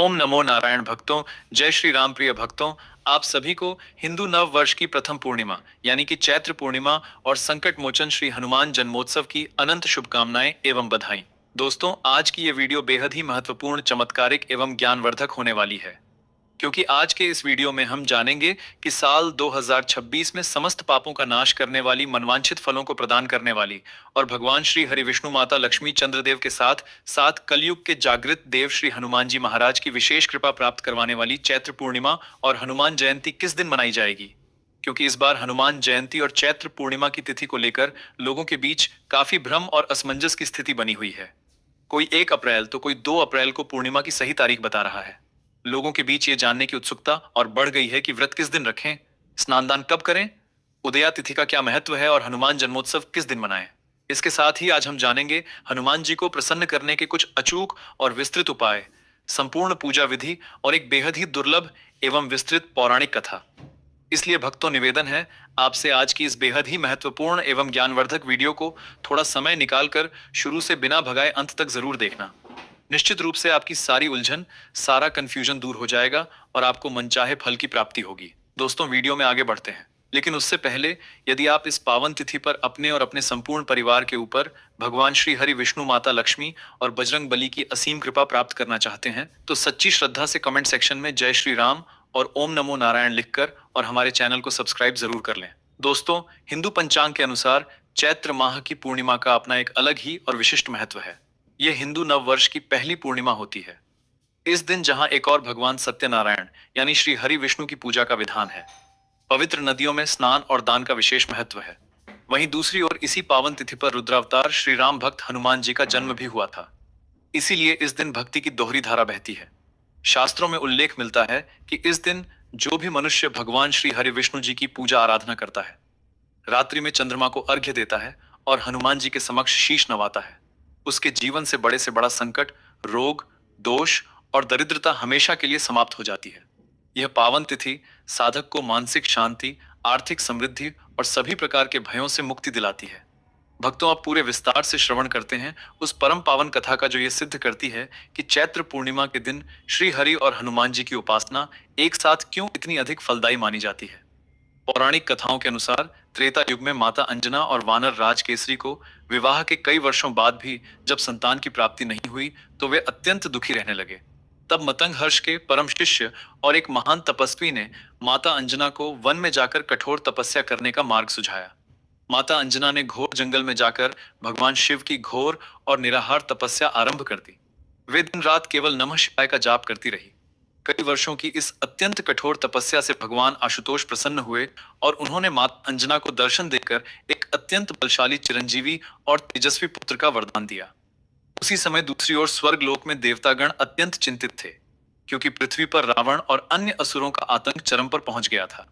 ओम नमो नारायण भक्तों, जय श्री राम प्रिय भक्तों। आप सभी को हिंदू नव वर्ष की प्रथम पूर्णिमा यानी कि चैत्र पूर्णिमा और संकट मोचन श्री हनुमान जन्मोत्सव की अनंत शुभकामनाएं एवं बधाई। दोस्तों, आज की ये वीडियो बेहद ही महत्वपूर्ण, चमत्कारिक एवं ज्ञानवर्धक होने वाली है, क्योंकि आज के इस वीडियो में हम जानेंगे कि साल 2026 में समस्त पापों का नाश करने वाली, मनवांछित फलों को प्रदान करने वाली और भगवान श्री हरि विष्णु माता लक्ष्मी चंद्रदेव के साथ साथ कलयुग के जागृत देव श्री हनुमान जी महाराज की विशेष कृपा प्राप्त करवाने वाली चैत्र पूर्णिमा और हनुमान जयंती किस दिन मनाई जाएगी। क्योंकि इस बार हनुमान जयंती और चैत्र पूर्णिमा की तिथि को लेकर लोगों के बीच काफी भ्रम और असमंजस की स्थिति बनी हुई है। कोई 1 अप्रैल तो कोई 2 अप्रैल को पूर्णिमा की सही तारीख बता रहा है। लोगों के बीच ये जानने की उत्सुकता और बढ़ गई है कि व्रत किस दिन रखें, स्नान दान कब करें, उदया तिथि का क्या महत्व है और हनुमान जन्मोत्सव किस दिन मनाएं। इसके साथ ही आज हम जानेंगे हनुमान जी को प्रसन्न करने के कुछ अचूक और विस्तृत उपाय, संपूर्ण पूजा विधि और एक बेहद ही दुर्लभ एवं विस्तृत पौराणिक कथा। इसलिए भक्तों, निवेदन है आपसे आज की इस बेहद ही महत्वपूर्ण एवं ज्ञानवर्धक वीडियो को थोड़ा समय निकालकर शुरू से बिना भगाए अंत तक जरूर देखना। निश्चित रूप से आपकी सारी उलझन, सारा कंफ्यूजन दूर हो जाएगा और आपको मनचाहे फल की प्राप्ति होगी। दोस्तों, वीडियो में आगे बढ़ते हैं, लेकिन उससे पहले यदि आप इस पावन तिथि पर अपने और अपने संपूर्ण परिवार के ऊपर भगवान श्री हरि विष्णु माता लक्ष्मी और बजरंग बली की असीम कृपा प्राप्त करना चाहते हैं तो सच्ची श्रद्धा से कमेंट सेक्शन में जय श्री राम और ओम नमो नारायण लिखकर और हमारे चैनल को सब्सक्राइब जरूर कर लें। दोस्तों, हिंदू पंचांग के अनुसार चैत्र माह की पूर्णिमा का अपना एक अलग ही और विशिष्ट महत्व है। यह हिंदू नव वर्ष की पहली पूर्णिमा होती है। इस दिन जहां एक और भगवान सत्यनारायण यानी श्री हरि विष्णु की पूजा का विधान है, पवित्र नदियों में स्नान और दान का विशेष महत्व है, वहीं दूसरी ओर इसी पावन तिथि पर रुद्रावतार श्री राम भक्त हनुमान जी का जन्म भी हुआ था। इसीलिए इस दिन भक्ति की दोहरी धारा बहती है। शास्त्रों में उल्लेख मिलता है कि इस दिन जो भी मनुष्य भगवान श्री हरि विष्णु जी की पूजा आराधना करता है, रात्रि में चंद्रमा को अर्घ्य देता है और हनुमान जी के समक्ष शीश नवाता है, उसके जीवन से बड़ा संकट, रोग, दोष और दरिद्रता हमेशा के लिए समाप्त हो जाती है। यह पावन तिथि साधक को मानसिक शांति, आर्थिक समृद्धि और सभी प्रकार के भयों से मुक्ति दिलाती है। भक्तों, आप पूरे विस्तार से श्रवण करते हैं उस परम पावन कथा का जो ये सिद्ध करती है कि चैत्र पूर्णिमा के दिन श्री हरि और हनुमान जी की उपासना एक साथ क्यों इतनी अधिक फलदायी मानी जाती है। पौराणिक कथाओं के अनुसार त्रेता युग में माता अंजना और वानर राज केसरी को विवाह के कई वर्षों बाद भी जब संतान की प्राप्ति नहीं हुई तो वे अत्यंत दुखी रहने लगे। तब मतंग हर्ष के परम शिष्य और एक महान तपस्वी ने माता अंजना को वन में जाकर कठोर तपस्या करने का मार्ग सुझाया। माता अंजना ने घोर जंगल में जाकर भगवान शिव की घोर और निराहार तपस्या आरंभ कर दी। वे दिन रात केवल नमः शिवाय का जाप करती रही। कई वर्षों की इस अत्यंत कठोर तपस्या से भगवान आशुतोष प्रसन्न हुए और उन्होंने माता अंजना को दर्शन देकर एक अत्यंत बलशाली चिरंजीवी और तेजस्वी पुत्र का वरदान दिया। उसी समय दूसरी ओर स्वर्ग लोक में देवतागण अत्यंत चिंतित थे, क्योंकि पृथ्वी पर रावण और अन्य असुरों का आतंक चरम पर पहुंच गया था।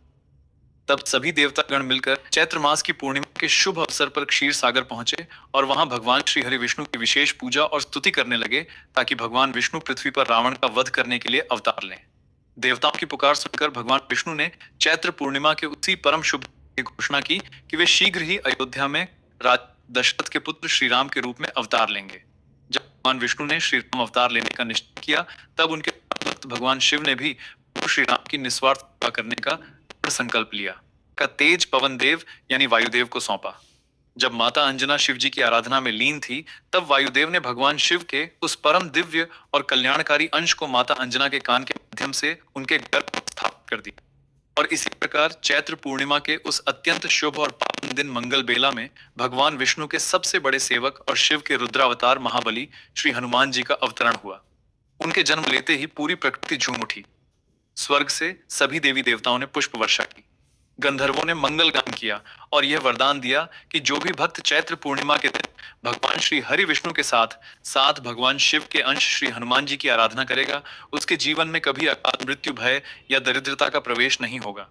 तब सभी देवतागण मिलकर चैत्र मास की पूर्णिमा के शुभ अवसर पर क्षीर सागर पहुंचे और वहां भगवान श्री हरि विष्णु की विशेष पूजा और स्तुति करने लगे, ताकि भगवान विष्णु पृथ्वी पर रावण का वध करने के लिए अवतार लें। देवताओं की पुकार सुनकर भगवान विष्णु ने चैत्र पूर्णिमा के उसी परम शुभ की घोषणा की कि वे शीघ्र ही अयोध्या में राजा दशरथ के पुत्र श्री राम के रूप में अवतार लेंगे। जब भगवान विष्णु ने श्री राम अवतार लेने का निश्चय किया, तब उनके भक्त भगवान शिव ने भी श्री राम की निस्वार्थ सेवा करने का संकल्प लिया, का तेज पवन देव यानी वायुदेव को सौंपा। जब माता अंजना शिव जी की आराधना में लीन थी, तब वायुदेव ने भगवान शिव के उस परम दिव्य और कल्याणकारी अंश को माता अंजना के कान के माध्यम से उनके गर्भ में स्थापित कर दिया। और इसी प्रकार चैत्र पूर्णिमा के उस अत्यंत शुभ और पावन दिन मंगल बेला में भगवान विष्णु के सबसे बड़े सेवक और शिव के रुद्रावतार महाबली श्री हनुमान जी का अवतरण हुआ। उनके जन्म लेते ही पूरी प्रकृति झूम उठी। स्वर्ग से सभी देवी देवताओं ने पुष्प वर्षा की, गंधर्वों ने मंगल गान किया और यह वरदान दिया कि जो भी भक्त चैत्र पूर्णिमा के दिन भगवान श्री हरि विष्णु के साथ साथ भगवान शिव के अंश श्री हनुमान जी की आराधना करेगा, उसके जीवन में कभी अकाल मृत्यु, भय या दरिद्रता का प्रवेश नहीं होगा।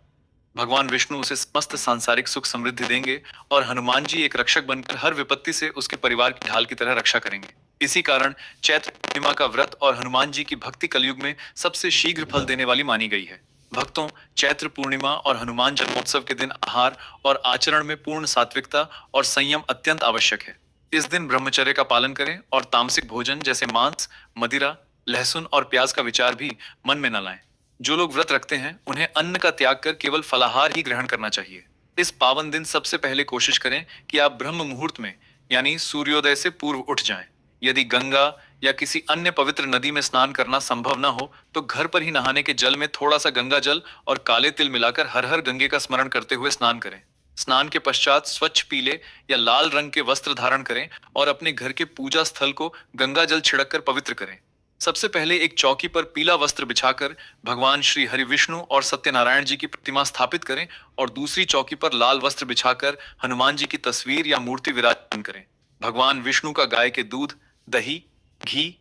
भगवान विष्णु उसे समस्त सांसारिक सुख समृद्धि देंगे और हनुमान जी एक रक्षक बनकर हर विपत्ति से उसके परिवार की ढाल की तरह रक्षा करेंगे। इसी कारण चैत्र पूर्णिमा का व्रत और हनुमान जी की भक्ति कलयुग में सबसे शीघ्र फल देने वाली मानी गई है। भक्तों, चैत्र पूर्णिमा और हनुमान जन्मोत्सव के दिन आहार और आचरण में पूर्ण सात्विकता और संयम अत्यंत आवश्यक है। इस दिन ब्रह्मचर्य का पालन करें और तामसिक भोजन जैसे मांस, मदिरा, लहसुन और प्याज का विचार भी मन में न लाएं। जो लोग व्रत रखते हैं उन्हें अन्न का त्याग कर केवल फलाहार ही ग्रहण करना चाहिए। इस पावन दिन सबसे पहले कोशिश करें कि आप ब्रह्म मुहूर्त में यानी सूर्योदय से पूर्व उठ जाएं। यदि गंगा या किसी अन्य पवित्र नदी में स्नान करना संभव न हो तो घर पर ही नहाने के जल में थोड़ा सा गंगा जल और काले तिल मिलाकर हर हर गंगे का स्मरण करते हुए स्नान करें। स्नान के पश्चात स्वच्छ पीले या लाल रंग के वस्त्र धारण करें और अपने घर के पूजा स्थल को गंगा जल छिड़क कर पवित्र करें। सबसे पहले एक चौकी पर पीला वस्त्र बिछाकर भगवान श्री हरि विष्णु और सत्यनारायण जी की प्रतिमा स्थापित करें और दूसरी चौकी पर लाल वस्त्र बिछाकर हनुमान जी की तस्वीर या मूर्ति विराजमान करें। भगवान विष्णु का गाय के दूध, दही, घी,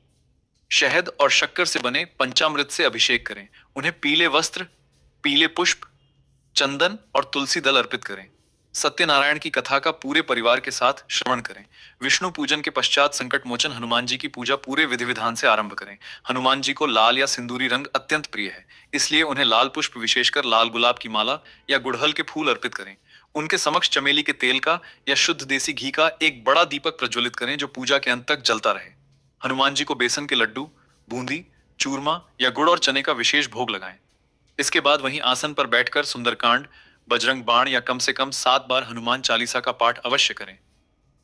शहद और शक्कर से बने पंचामृत से अभिषेक करें। उन्हें पीले वस्त्र, पीले पुष्प, चंदन और तुलसी दल अर्पित करें। सत्यनारायण की कथा का पूरे परिवार के साथ श्रवण करें। विष्णु पूजन के पश्चात संकट मोचन हनुमान जी की पूजा पूरे विधि विधान से आरंभ करें। हनुमान जी को लाल या सिंदूरी रंग अत्यंत प्रिय है, इसलिए उन्हें लाल पुष्प, विशेषकर लाल गुलाब की माला या गुड़हल के फूल अर्पित करें। उनके समक्ष चमेली के तेल का या शुद्ध देसी घी का एक बड़ा दीपक प्रज्वलित करें जो पूजा के अंत तक जलता रहे। हनुमान जी को बेसन के लड्डू, बूंदी, चूरमा या गुड़ और चने का विशेष भोग लगाएं। इसके बाद वहीं आसन पर बैठकर सुंदरकांड, बजरंग बाण या कम से कम 7 बार हनुमान चालीसा का पाठ अवश्य करें।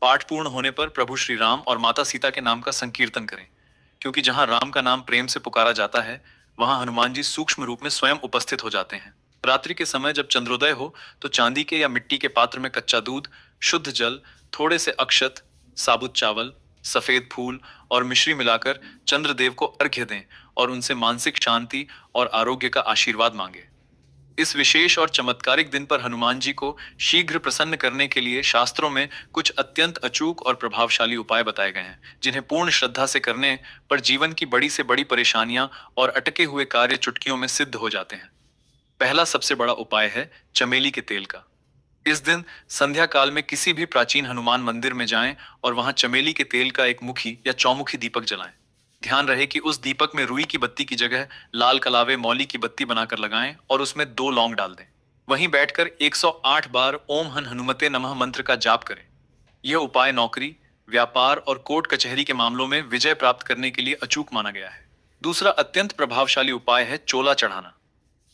पाठ पूर्ण होने पर प्रभु श्री राम और माता सीता के नाम का संकीर्तन करें, क्योंकि जहां राम का नाम प्रेम से पुकारा जाता है वहां हनुमान जी सूक्ष्म रूप में स्वयं उपस्थित हो जाते हैं। रात्रि के समय जब चंद्रोदय हो तो चांदी के या मिट्टी के पात्र में कच्चा दूध, शुद्ध जल, थोड़े से अक्षत, साबुत चावल, सफेद फूल और मिश्री मिलाकर चंद्रदेव को अर्घ्य दें और उनसे मानसिक शांति और आरोग्य का आशीर्वाद मांगे। इस विशेष और चमत्कारिक दिन पर हनुमान जी को शीघ्र प्रसन्न करने के लिए शास्त्रों में कुछ अत्यंत अचूक और प्रभावशाली उपाय बताए गए हैं, जिन्हें पूर्ण श्रद्धा से करने पर जीवन की बड़ी से बड़ी परेशानियां और अटके हुए कार्य चुटकियों में सिद्ध हो जाते हैं। पहला सबसे बड़ा उपाय है चमेली के तेल का। इस दिन संध्या काल में किसी भी प्राचीन हनुमान मंदिर में जाएं और वहां चमेली के तेल का एक मुखी या चौमुखी दीपक जलाएं। ध्यान रहे कि उस दीपक में रुई की बत्ती की जगह लाल कलावे मौली की बत्ती बनाकर लगाएं और उसमें 2 लौंग डाल दें। वहीं बैठकर 108 बार ओम हन हनुमते नमः मंत्र का जाप करें। यह उपाय नौकरी, व्यापार और कोर्ट कचहरी के मामलों में विजय प्राप्त करने के लिए अचूक माना गया है। दूसरा अत्यंत प्रभावशाली उपाय है चोला चढ़ाना।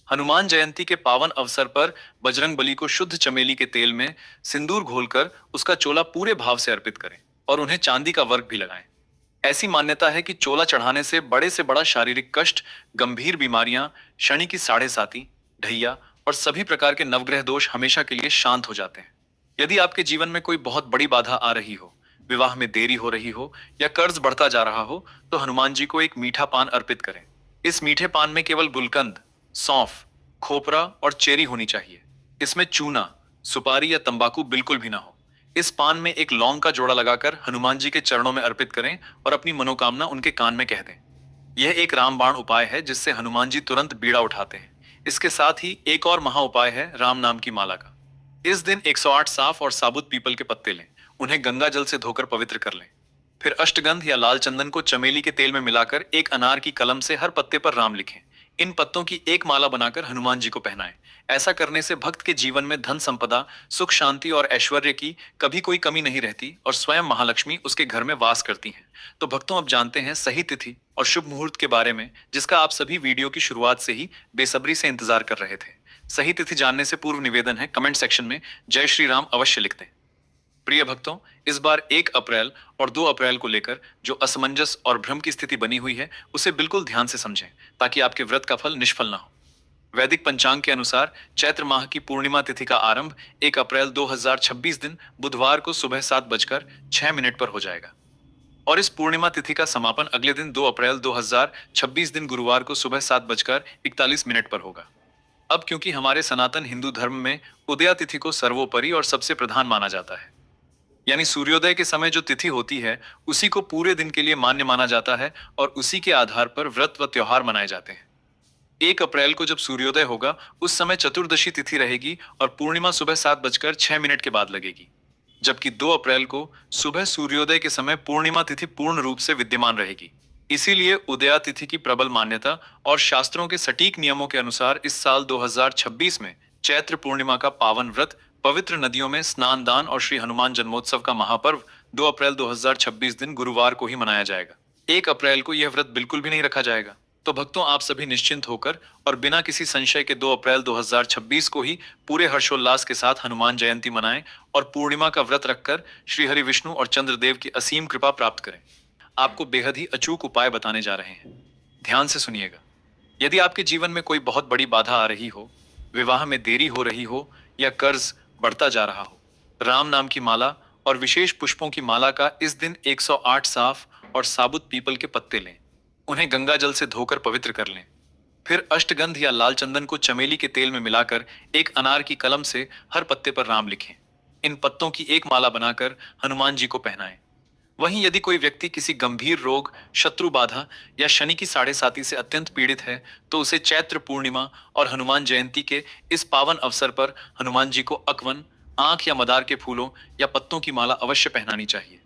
हनुमान जयंती के पावन अवसर पर बजरंगबली को शुद्ध चमेली के तेल में सिंदूर घोलकर उसका चोला पूरे भाव से अर्पित करें और उन्हें चांदी का वर्क भी लगाएं। ऐसी मान्यता है कि चोला चढ़ाने से बड़ा शारीरिक कष्ट, गंभीर बीमारियां, शनि की 7.5, ढैया और सभी प्रकार के नवग्रह दोष हमेशा के लिए शांत हो जाते हैं। यदि आपके जीवन में कोई बहुत बड़ी बाधा आ रही हो, विवाह में देरी हो रही हो या कर्ज बढ़ता जा रहा हो तो हनुमान जी को एक मीठा पान अर्पित करें। इस मीठे पान में केवल गुलकंद, सौंफ, खोपरा और चेरी होनी चाहिए। इसमें चूना, सुपारी या तंबाकू बिल्कुल भी ना हो। इस पान में एक लौंग का जोड़ा लगाकर हनुमान जी के चरणों में अर्पित करें और अपनी मनोकामना उनके कान में कह दें। यह एक रामबाण उपाय है जिससे हनुमान जी तुरंत बीड़ा उठाते हैं। इसके साथ ही एक और महा उपाय है राम नाम की माला का। इस दिन 108 साफ और साबुत पीपल के पत्ते लें, उन्हें गंगा जल से धोकर पवित्र कर लें। फिर अष्टगंध या लाल चंदन को चमेली के तेल में मिलाकर एक अनार की कलम से हर पत्ते पर राम लिखें। इन पत्तों की एक माला बनाकर हनुमान जी को पहनाएं। ऐसा करने से भक्त के जीवन में धन संपदा, सुख शांति और ऐश्वर्य की कभी कोई कमी नहीं रहती और स्वयं महालक्ष्मी उसके घर में वास करती हैं। तो भक्तों, अब जानते हैं सही तिथि और शुभ मुहूर्त के बारे में, जिसका आप सभी वीडियो की शुरुआत से ही बेसब्री से इंतजार कर रहे थे। सही तिथि जानने से पूर्व निवेदन है, कमेंट सेक्शन में जय श्री राम अवश्य लिख दें। प्रिय भक्तों, इस बार 1 अप्रैल और 2 अप्रैल को लेकर जो असमंजस और भ्रम की स्थिति बनी हुई है उसे बिल्कुल ध्यान से समझें ताकि आपके व्रत का फल निष्फल ना हो। वैदिक पंचांग के अनुसार चैत्र माह की पूर्णिमा तिथि का आरंभ 1 अप्रैल 2026 दिन बुधवार को सुबह 7:06 पर हो जाएगा और इस पूर्णिमा तिथि का समापन अगले दिन 2 अप्रैल 2026 दिन गुरुवार को सुबह 7:41 पर होगा। अब क्योंकि हमारे सनातन हिंदू धर्म में उदया तिथि को सर्वोपरि और सबसे प्रधान माना जाता है, यानी सूर्योदय के समय जो तिथि होती है उसी को पूरे दिन के लिए मान्य माना जाता है और उसी के आधार पर व्रत व त्योहार मनाए जाते हैं। 1 अप्रैल को जब सूर्योदय होगा उस समय चतुर्दशी तिथि रहेगी और पूर्णिमा सुबह 7:06 के बाद लगेगी, जबकि 2 अप्रैल को सुबह सूर्योदय के समय पूर्णिमा तिथि पूर्ण रूप से विद्यमान रहेगी। इसीलिए उदया तिथि की प्रबल मान्यता और शास्त्रों के सटीक नियमों के अनुसार इस साल 2026 में चैत्र पूर्णिमा का पावन व्रत, पवित्र नदियों में स्नान दान और श्री हनुमान जन्मोत्सव का महापर्व 2 अप्रैल 2026 दिन गुरुवार को ही मनाया जाएगा। 1 अप्रैल को यह व्रत बिल्कुल भी नहीं रखा जाएगा। तो भक्तों, आप सभी निश्चिंत होकर और बिना किसी संशय के 2 अप्रैल 2026 को ही पूरे हर्षोल्लास के साथ हनुमान जयंती मनाएं और पूर्णिमा का व्रत रखकर श्री हरि विष्णु और चंद्रदेव की असीम कृपा प्राप्त करें। आपको बेहद ही अचूक उपाय बताने जा रहे हैं, ध्यान से सुनिएगा। यदि आपके जीवन में कोई बहुत बड़ी बाधा आ रही हो, विवाह में देरी हो रही हो या कर्ज बढ़ता जा रहा हो, राम नाम की माला और विशेष पुष्पों की माला का इस दिन 108 साफ और साबुत पीपल के पत्ते लें। उन्हें गंगा जल से धोकर पवित्र कर लें। फिर अष्टगंध या लाल चंदन को चमेली के तेल में मिलाकर एक अनार की कलम से हर पत्ते पर राम लिखें। इन पत्तों की एक माला बनाकर हनुमान जी को पहनाएं। वहीं यदि कोई व्यक्ति किसी गंभीर रोग, शत्रु बाधा या शनि की साढ़े साती से अत्यंत पीड़ित है, तो उसे चैत्र पूर्णिमा और हनुमान जयंती के इस पावन अवसर पर हनुमान जी को अकवन, आंख या मदार के फूलों या पत्तों की माला अवश्य पहनानी चाहिए।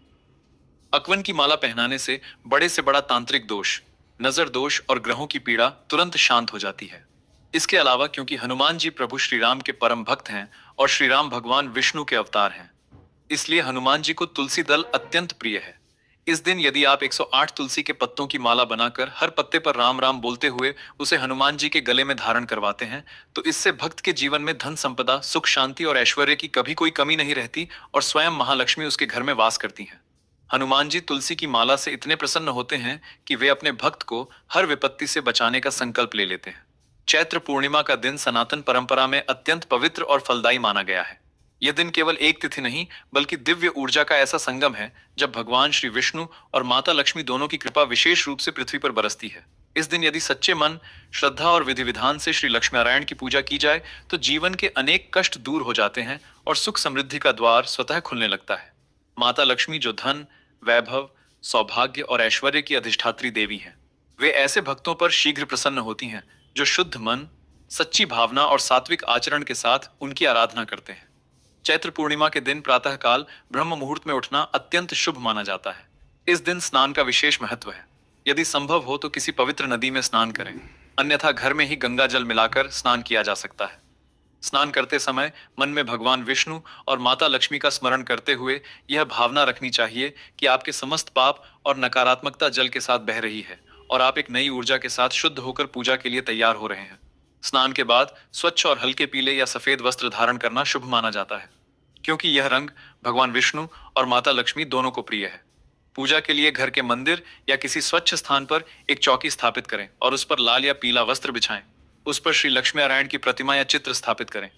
अकवन की माला पहनाने से बड़े से बड़ा तांत्रिक दोष, नजर दोष और ग्रहों की पीड़ा तुरंत शांत हो जाती है। इसके अलावा क्योंकि हनुमान जी प्रभु श्री राम के परम भक्त हैं और श्री राम भगवान विष्णु के अवतार हैं, इसलिए हनुमान जी को तुलसी दल अत्यंत प्रिय है। इस दिन यदि आप 108 तुलसी के पत्तों की माला बनाकर हर पत्ते पर राम राम बोलते हुए उसे हनुमान जी के गले में धारण करवाते हैं, तो इससे भक्त के जीवन में धन संपदा, सुख शांति और ऐश्वर्य की कभी कोई कमी नहीं रहती और स्वयं महालक्ष्मी उसके घर में वास करती हैं। हनुमान जी तुलसी की माला से इतने प्रसन्न होते हैं कि वे अपने भक्त को हर विपत्ति से बचाने का संकल्प ले लेते हैं। चैत्र पूर्णिमा का दिन सनातन परंपरा में अत्यंत पवित्र और फलदायी माना गया है। यह दिन केवल एक तिथि नहीं, बल्कि दिव्य ऊर्जा का ऐसा संगम है जब भगवान श्री विष्णु और माता लक्ष्मी दोनों की कृपा विशेष रूप से पृथ्वी पर बरसती है। इस दिन यदि सच्चे मन, श्रद्धा और विधि विधान से श्री लक्ष्मी नारायण की पूजा की जाए, तो जीवन के अनेक कष्ट दूर हो जाते हैं और सुख समृद्धि का द्वार स्वतः खुलने लगता है। माता लक्ष्मी जो धन, वैभव, सौभाग्य और ऐश्वर्य की अधिष्ठात्री देवी हैं, वे ऐसे भक्तों पर शीघ्र प्रसन्न होती हैं जो शुद्ध मन, सच्ची भावना और सात्विक आचरण के साथ उनकी आराधना करते हैं। चैत्र पूर्णिमा के दिन प्रातःकाल ब्रह्म मुहूर्त में उठना अत्यंत शुभ माना जाता है। इस दिन स्नान का विशेष महत्व है। यदि संभव हो तो किसी पवित्र नदी में स्नान करें, अन्यथा घर में ही गंगा जल मिलाकर स्नान किया जा सकता है। स्नान करते समय मन में भगवान विष्णु और माता लक्ष्मी का स्मरण करते हुए यह भावना रखनी चाहिए कि आपके समस्त पाप और नकारात्मकता जल के साथ बह रही है और आप एक नई ऊर्जा के साथ शुद्ध होकर पूजा के लिए तैयार हो रहे हैं। स्नान के बाद स्वच्छ और हल्के पीले या सफेद वस्त्र धारण करना शुभ माना जाता है, क्योंकि यह रंग भगवान विष्णु और माता लक्ष्मी दोनों को प्रिय है। पूजा के लिए घर के मंदिर या किसी स्वच्छ स्थान पर एक चौकी स्थापित करें और उस पर लाल या पीला वस्त्र बिछाएं। उस पर श्री लक्ष्मी नारायण की प्रतिमा या चित्र स्थापित करें।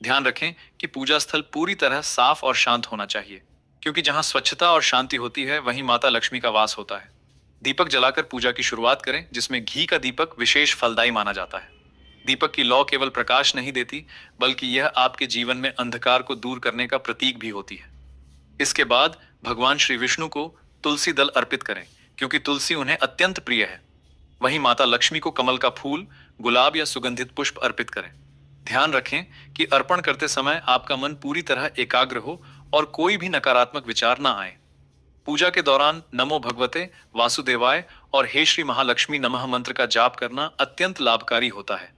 ध्यान रखें कि पूजा स्थल पूरी तरह साफ और शांत होना चाहिए, क्योंकि जहां स्वच्छता और शांति होती है वहीं माता लक्ष्मी का वास होता है। दीपक जलाकर पूजा की शुरुआत करें, जिसमें घी का दीपक विशेष फलदायी माना जाता है। दीपक की लौ केवल प्रकाश नहीं देती, बल्कि यह आपके जीवन में अंधकार को दूर करने का प्रतीक भी होती है। इसके बाद भगवान श्री विष्णु को तुलसी दल अर्पित करें, क्योंकि तुलसी उन्हें अत्यंत प्रिय है। वहीं माता लक्ष्मी को कमल का फूल, गुलाब या सुगंधित पुष्प अर्पित करें। ध्यान रखें कि अर्पण करते समय आपका मन पूरी तरह एकाग्र हो और कोई भी नकारात्मक विचार ना आए। पूजा के दौरान नमो भगवते वासुदेवाय और हे श्री महालक्ष्मी नमः मंत्र का जाप करना अत्यंत लाभकारी होता है।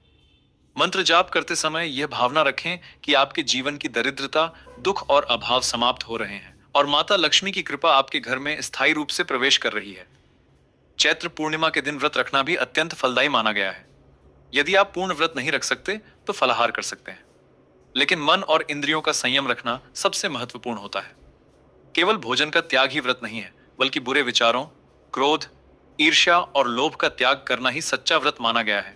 मंत्र जाप करते समय यह भावना रखें कि आपके जीवन की दरिद्रता, दुख और अभाव समाप्त हो रहे हैं और माता लक्ष्मी की कृपा आपके घर में स्थायी रूप से प्रवेश कर रही है। चैत्र पूर्णिमा के दिन व्रत रखना भी अत्यंत फलदायी माना गया है। यदि आप पूर्ण व्रत नहीं रख सकते तो फलाहार कर सकते हैं, लेकिन मन और इंद्रियों का संयम रखना सबसे महत्वपूर्ण होता है। केवल भोजन का त्याग ही व्रत नहीं है, बल्कि बुरे विचारों, क्रोध, ईर्ष्या और लोभ का त्याग करना ही सच्चा व्रत माना गया है।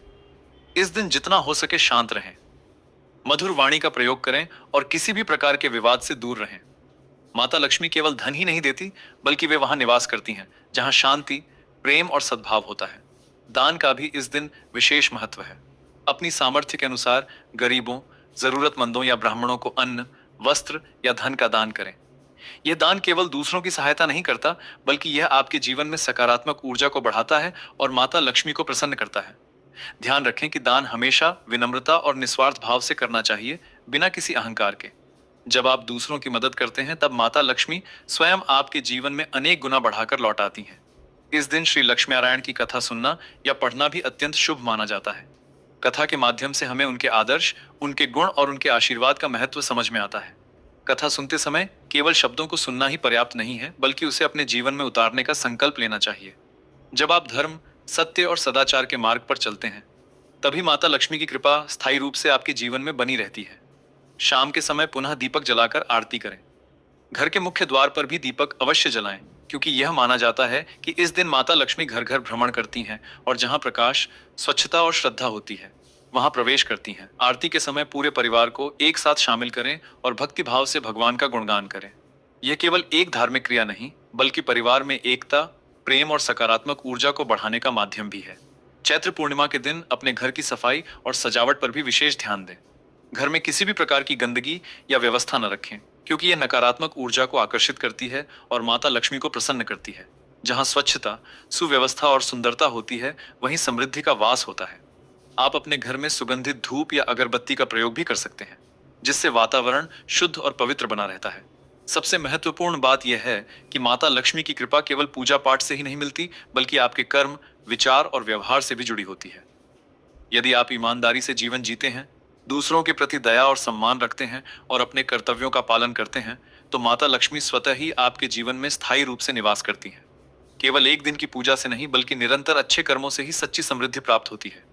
इस दिन जितना हो सके शांत रहें, मधुर वाणी का प्रयोग करें और किसी भी प्रकार के विवाद से दूर रहें। माता लक्ष्मी केवल धन ही नहीं देती, बल्कि वे वहां निवास करती हैं जहां शांति, प्रेम और सद्भाव होता है। दान का भी इस दिन विशेष महत्व है। अपनी सामर्थ्य के अनुसार गरीबों, जरूरतमंदों या ब्राह्मणों को अन्न, वस्त्र या धन का दान करें। यह दान केवल दूसरों की सहायता नहीं करता, बल्कि यह आपके जीवन में सकारात्मक ऊर्जा को बढ़ाता है और माता लक्ष्मी को प्रसन्न करता है। ध्यान रखें कि दान हमेशा विनम्रता और निस्वार्थ भाव से करना चाहिए, बिना किसी अहंकार के। जब आप दूसरों की मदद करते हैं, तब माता लक्ष्मी स्वयं आपके जीवन में अनेक गुना बढ़ाकर लौटाती हैं। इस दिन श्री लक्ष्मी नारायण की कथा सुनना या पढ़ना भी अत्यंत शुभ माना जाता है। कथा के माध्यम से हमें उनके आदर्श, उनके गुण और उनके आशीर्वाद का महत्व समझ में आता है। कथा सुनते समय केवल शब्दों को सुनना ही पर्याप्त नहीं है, बल्कि उसे अपने जीवन में उतारने का संकल्प लेना चाहिए। जब आप धर्म, सत्य और सदाचार के मार्ग पर चलते हैं, तभी माता लक्ष्मी की कृपा स्थायी रूप से आपके जीवन में बनी रहती है। शाम के समय पुनः दीपक जलाकर आरती करें। घर के मुख्य द्वार पर भी दीपक अवश्य जलाएं, क्योंकि यह माना जाता है कि इस दिन माता लक्ष्मी घर घर भ्रमण करती हैं और जहां प्रकाश, स्वच्छता और श्रद्धा होती है, वहां प्रवेश करती हैं। आरती के समय पूरे परिवार को एक साथ शामिल करें और भक्ति भाव से भगवान का गुणगान करें। यह केवल एक धार्मिक क्रिया नहीं, बल्कि परिवार में एकता, प्रेम और सकारात्मक ऊर्जा को बढ़ाने का माध्यम भी है। चैत्र पूर्णिमा के दिन अपने घर की सफाई और सजावट पर भी विशेष ध्यान दें। घर में किसी भी प्रकार की गंदगी या व्यवस्था न रखें, क्योंकि यह नकारात्मक ऊर्जा को आकर्षित करती है और माता लक्ष्मी को प्रसन्न करती है। जहां स्वच्छता, सुव्यवस्था और सुंदरता होती है, वहीं समृद्धि का वास होता है। आप अपने घर में सुगंधित धूप या अगरबत्ती का प्रयोग भी कर सकते हैं, जिससे वातावरण शुद्ध और पवित्र बना रहता है। सबसे महत्वपूर्ण बात यह है कि माता लक्ष्मी की कृपा केवल पूजा पाठ से ही नहीं मिलती, बल्कि आपके कर्म, विचार और व्यवहार से भी जुड़ी होती है। यदि आप ईमानदारी से जीवन जीते हैं, दूसरों के प्रति दया और सम्मान रखते हैं और अपने कर्तव्यों का पालन करते हैं, तो माता लक्ष्मी स्वतः ही आपके जीवन में स्थायी रूप से निवास करती हैं। केवल एक दिन की पूजा से नहीं, बल्कि निरंतर अच्छे कर्मों से ही सच्ची समृद्धि प्राप्त होती है।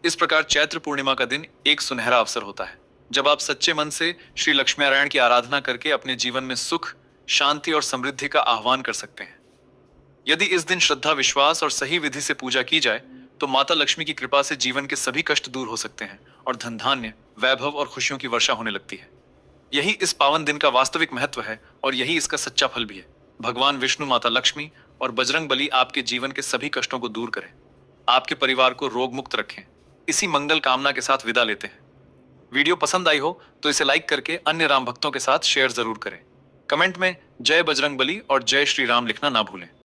इस प्रकार चैत्र पूर्णिमा का दिन एक सुनहरा अवसर होता है, जब आप सच्चे मन से श्री लक्ष्मी नारायण की आराधना करके अपने जीवन में सुख, शांति और समृद्धि का आह्वान कर सकते हैं। यदि इस दिन श्रद्धा, विश्वास और सही विधि से पूजा की जाए, तो माता लक्ष्मी की कृपा से जीवन के सभी कष्ट दूर हो सकते हैं और धन धान्य, वैभव और खुशियों की वर्षा होने लगती है। यही इस पावन दिन का वास्तविक महत्व है और यही इसका सच्चा फल भी है। भगवान विष्णु, माता लक्ष्मी और बजरंग बली आपके जीवन के सभी कष्टों को दूर करें, आपके परिवार को रोग मुक्त रखें। इसी मंगल कामना के साथ विदा लेते हैं। वीडियो पसंद आई हो तो इसे लाइक करके अन्य राम भक्तों के साथ शेयर जरूर करें। कमेंट में जय बजरंग बली और जय श्री राम लिखना ना भूलें।